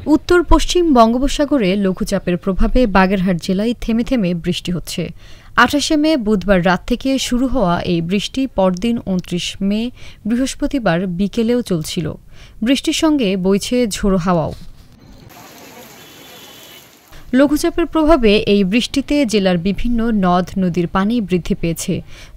উত্তর পশ্চিম বঙ্গোপসাগরে লঘুচাপের প্রভাবে বাগেরহাট জেলায় থেমে থেমে বৃষ্টি হচ্ছে। ২৮শে মে বুধবার রাত থেকে শুরু হওয়া এই বৃষ্টি পরদিন ২৯ মে বৃহস্পতিবার বিকেলেও চলছিল। বৃষ্টির সঙ্গে বইছে ঝোড়ো হাওয়াও। লঘুচাপের প্রভাবে এই বৃষ্টিতে জেলার বিভিন্ন নদ নদীর পানি বৃদ্ধি পেয়েছে।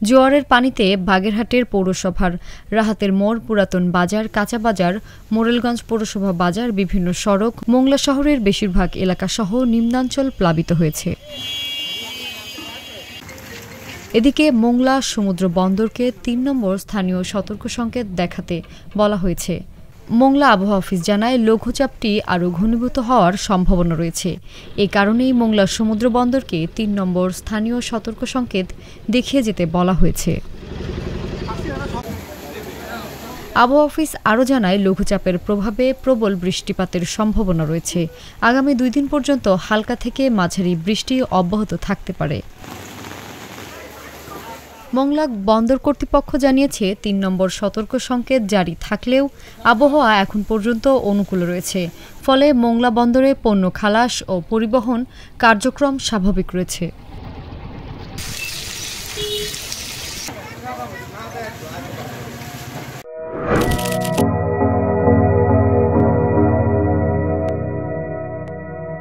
জোয়ারের পানিতে বাগেরহাটের পৌরসভার রাহাতের মোড়, পুরাতন বাজার, কাঁচা বাজার, মোরেলগঞ্জ পৌরসভা বাজার, বিভিন্ন সড়ক, মোংলা শহরের বেশিরভাগ এলাকাসহ নিম্নাঞ্চল প্লাবিত হয়েছে। এদিকে মোংলা সমুদ্র বন্দরকে ৩ নম্বর স্থানীয় সতর্ক সংকেত দেখাতে বলা হয়েছে। মোংলা আবহাওয়া অফিস জানায়, লঘুচাপটি আরও ঘনীভূত হওয়ার সম্ভাবনা রয়েছে। এ কারণেই মোংলা সমুদ্র বন্দরকে ৩ নম্বর স্থানীয় সতর্ক সংকেত দেখিয়ে যেতে বলা হয়েছে। আবহাওয়া অফিস আরও জানায়, লঘুচাপের প্রভাবে প্রবল বৃষ্টিপাতের সম্ভাবনা রয়েছে। আগামী ২ দিন পর্যন্ত হালকা থেকে মাঝারি বৃষ্টি অব্যাহত থাকতে পারে। মোংলা বন্দর কর্তৃপক্ষ জানিয়েছে, ৩ নম্বর সতর্ক সংকেত জারি থাকলেও আবহাওয়া এখন পর্যন্ত অনুকূল রয়েছে। ফলে মোংলা বন্দরে পণ্য খালাস ও পরিবহন কার্যক্রম স্বাভাবিক রয়েছে।